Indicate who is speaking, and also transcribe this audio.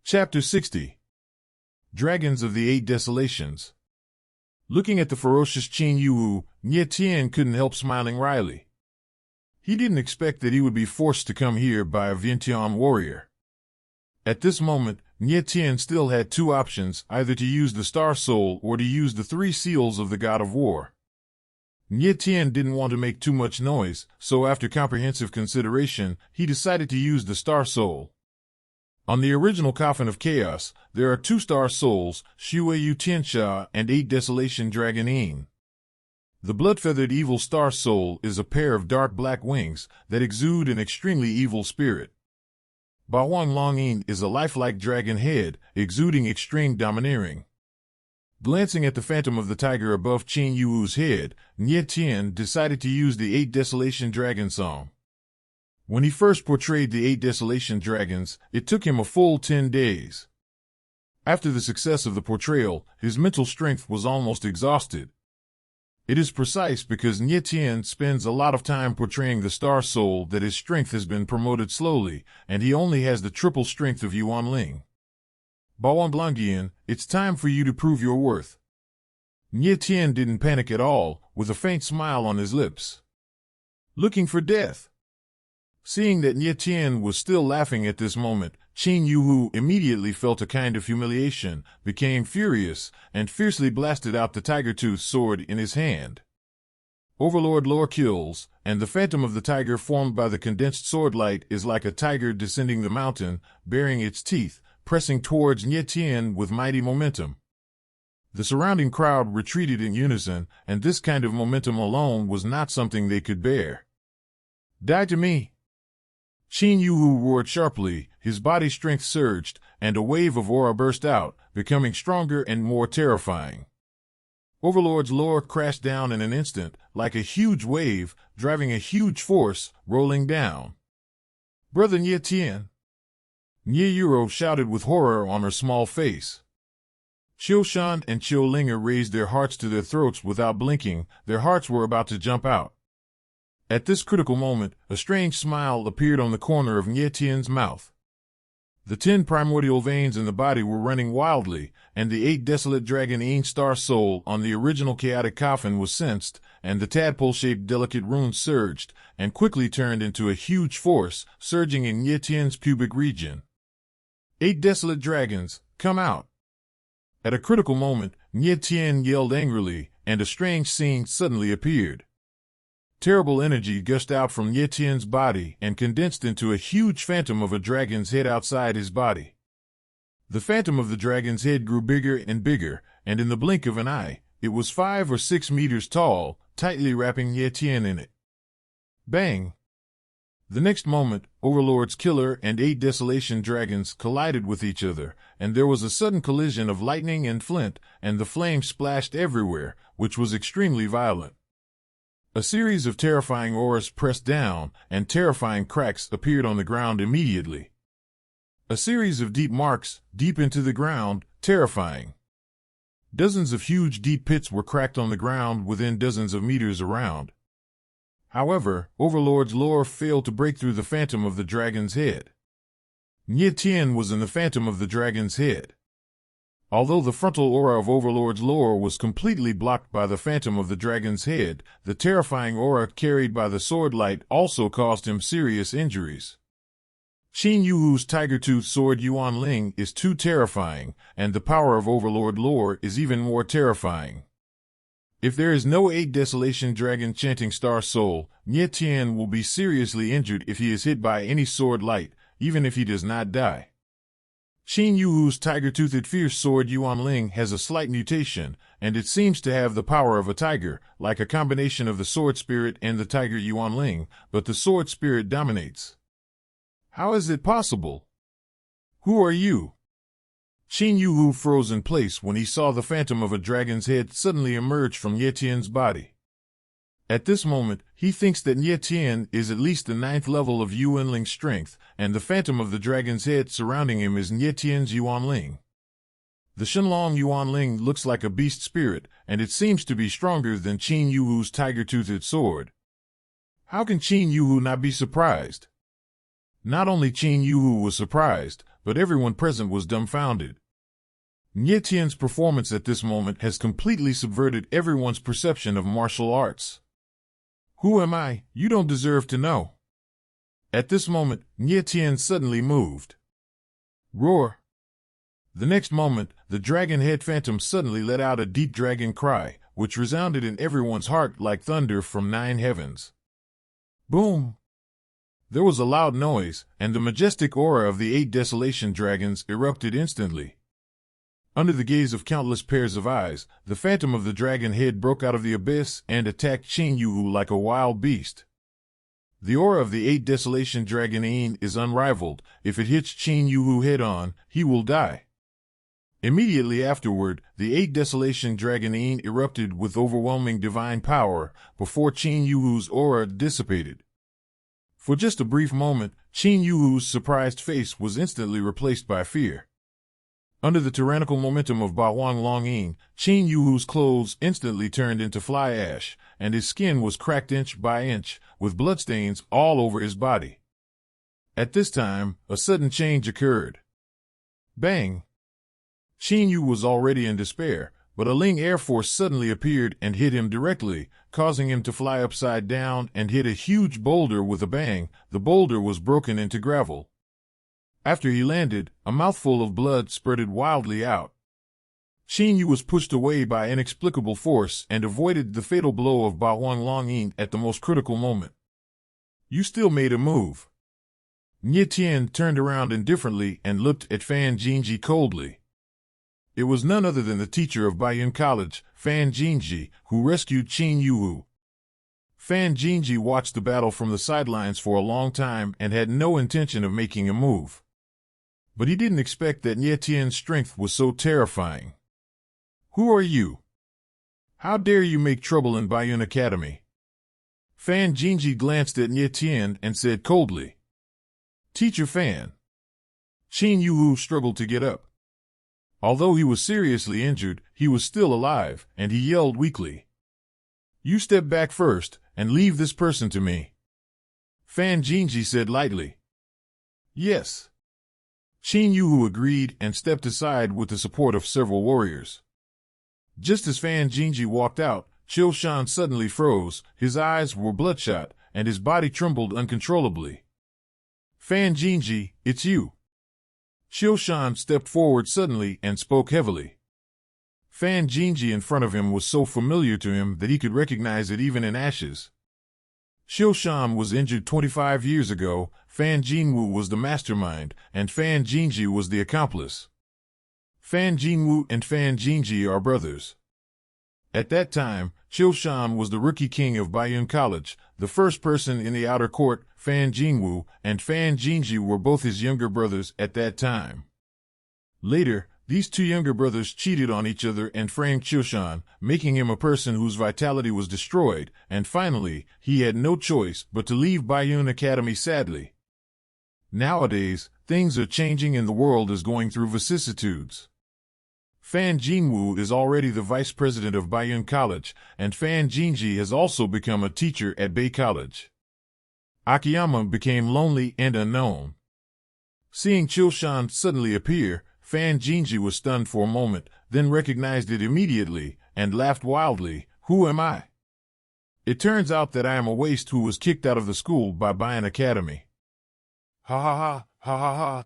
Speaker 1: Chapter 60. Dragons of the Eight Desolations. Looking at the ferocious Qin Yuwu, Nie Tian couldn't help smiling wryly. He didn't expect that he would be forced to come here by a Vientiane warrior. At this moment, Nie Tian still had two options, either to use the Star Soul or to use the three seals of the God of War. Nie Tian didn't want to make too much noise, so after comprehensive consideration, he decided to use the Star Soul. On the original Coffin of Chaos, there are two Star Souls, Shueyu Tiansha and 8 Desolation Dragon Yin. The blood-feathered evil Star Soul is a pair of dark black wings that exude an extremely evil spirit. Baoang Longyin is a lifelike dragon head, exuding extreme domineering. Glancing at the phantom of the tiger above Qin Yuwu's head, Nie Tian decided to use the 8 Desolation Dragon song. When he first portrayed the 8 Desolation Dragons, it took him a full 10 days. After the success of the portrayal, his mental strength was almost exhausted. It is precise because Nie Tian spends a lot of time portraying the Star Soul that his strength has been promoted slowly, and he only has the triple strength of Yuan Ling. Baoang Longyin, it's time for you to prove your worth. Nie Tian didn't panic at all, with a faint smile on his lips. Looking for death. Seeing that Nie Tian was still laughing at this moment, Qin Yuwu immediately felt a kind of humiliation, became furious, and fiercely blasted out the tiger-tooth sword in his hand. Overlord Lore kills, and the phantom of the tiger formed by the condensed sword light is like a tiger descending the mountain, baring its teeth, pressing towards Nie Tian with mighty momentum. The surrounding crowd retreated in unison, and this kind of momentum alone was not something they could bear. Die to me! Qin Yuwu roared sharply, his body strength surged, and a wave of aura burst out, becoming stronger and more terrifying. Overlord's lore crashed down in an instant, like a huge wave, driving a huge force, rolling down. Brother Nie Tian! Nie Yuro shouted with horror on her small face. Qiu Shan and Qiu Linger raised their hearts to their throats without blinking, their hearts were about to jump out. At this critical moment, a strange smile appeared on the corner of Nie Tian's mouth. The 10 primordial veins in the body were running wildly, and the 8 desolate dragon Yin Star Soul on the original chaotic coffin was sensed, and the tadpole-shaped delicate runes surged, and quickly turned into a huge force, surging in Nie Tian's pubic region. 8 desolate dragons, come out! At a critical moment, Nie Tian yelled angrily, and a strange scene suddenly appeared. Terrible energy gushed out from Nie Tian's body and condensed into a huge phantom of a dragon's head outside his body. The phantom of the dragon's head grew bigger and bigger, and in the blink of an eye, it was 5 or 6 meters tall, tightly wrapping Nie Tian in it. Bang! The next moment, Overlord's killer and 8 desolation dragons collided with each other, and there was a sudden collision of lightning and flint, and the flames splashed everywhere, which was extremely violent. A series of terrifying auras pressed down, and terrifying cracks appeared on the ground immediately. A series of deep marks, deep into the ground, terrifying. Dozens of huge deep pits were cracked on the ground within dozens of meters around. However, Overlord's lore failed to break through the phantom of the dragon's head. Nie Tian was in the phantom of the dragon's head. Although the frontal aura of Overlord's lore was completely blocked by the phantom of the dragon's head, the terrifying aura carried by the sword light also caused him serious injuries. Qin Yuwu's tiger-tooth sword Yuan Ling is too terrifying, and the power of Overlord lore is even more terrifying. If there is no 8 Desolation Dragon chanting Star Soul, Nie Tian will be seriously injured if he is hit by any sword light, even if he does not die. Qin Yuwu's tiger-toothed fierce sword Yuan Ling has a slight mutation, and it seems to have the power of a tiger, like a combination of the sword spirit and the tiger Yuan Ling, but the sword spirit dominates. How is it possible? Who are you? Qin Yuwu froze in place when he saw the phantom of a dragon's head suddenly emerge from Nie Tian's body. At this moment, he thinks that Nie Tian is at least the 9th level of Yuan Ling's strength, and the phantom of the dragon's head surrounding him is Nie Tian's Yuan Ling. The Shenlong Yuan Ling looks like a beast spirit, and it seems to be stronger than Qin Yuwu's tiger-toothed sword. How can Qin Yuwu not be surprised? Not only Qin Yuwu was surprised, but everyone present was dumbfounded. Nie Tian's performance at this moment has completely subverted everyone's perception of martial arts. Who am I? You don't deserve to know. At this moment, Nie Tian suddenly moved. Roar! The next moment, the dragon head phantom suddenly let out a deep dragon cry, which resounded in everyone's heart like thunder from 9 heavens. Boom! There was a loud noise, and the majestic aura of the 8 desolation dragons erupted instantly. Under the gaze of countless pairs of eyes, the phantom of the dragon head broke out of the abyss and attacked Qin Yuhu like a wild beast. The aura of the 8 desolation dragon is unrivaled. If it hits Qin Yuhu head-on, he will die. Immediately afterward, the 8 desolation dragon erupted with overwhelming divine power before Qin Yuhu's aura dissipated. For just a brief moment, Qin Yuhu's surprised face was instantly replaced by fear. Under the tyrannical momentum of Ba Huang Long, Qin Yuhu's clothes instantly turned into fly ash, and his skin was cracked inch by inch, with bloodstains all over his body. At this time, a sudden change occurred. Bang! Qin Yu was already in despair, but a Ling Air Force suddenly appeared and hit him directly, causing him to fly upside down and hit a huge boulder with a bang. The boulder was broken into gravel. After he landed, a mouthful of blood spurted wildly out. Qin Yu was pushed away by inexplicable force and avoided the fatal blow of Ba Huang Long at the most critical moment. You still made a move. Nie Tian turned around indifferently and looked at Fan Jinji coldly. It was none other than the teacher of Baiyun College, Fan Jinji, who rescued Qin Yuhu. Fan Jinji watched the battle from the sidelines for a long time and had no intention of making a move. But he didn't expect that Nie Tian's strength was so terrifying. Who are you? How dare you make trouble in Baiyun Academy? Fan Jinji glanced at Nie Tian and said coldly. Teacher Fan. Qin Yuhu struggled to get up. Although he was seriously injured, he was still alive, and he yelled weakly. You step back first, and leave this person to me. Fan Jinji said lightly. Yes. Qin Yuhu agreed and stepped aside with the support of several warriors. Just as Fan Jinji walked out, Qiu Shan suddenly froze, his eyes were bloodshot, and his body trembled uncontrollably. Fan Jinji, it's you. Qiu Shan stepped forward suddenly and spoke heavily. Fan Jinji in front of him was so familiar to him that he could recognize it even in ashes. Qiu Shan was injured 25 years ago, Fan Jinwu was the mastermind, and Fan Jinji was the accomplice. Fan Jinwu and Fan Jinji are brothers. At that time, Qiu Shan was the rookie king of Baiyun College. The first person in the outer court, Fan Jinwu, and Fan Jinji were both his younger brothers at that time. Later, these two younger brothers cheated on each other and framed Qiu Shan, making him a person whose vitality was destroyed, and finally, he had no choice but to leave Baiyun Academy sadly. Nowadays, things are changing and the world is going through vicissitudes. Fan Jinwu is already the vice president of Baiyun College, and Fan Jinji has also become a teacher at Bay College. Akiyama became lonely and unknown. Seeing Qiu Shan suddenly appear, Fan Jinji was stunned for a moment, then recognized it immediately, and laughed wildly. Who am I? It turns out that I am a waste who was kicked out of the school by Baiyun Academy. Ha ha ha, ha ha ha.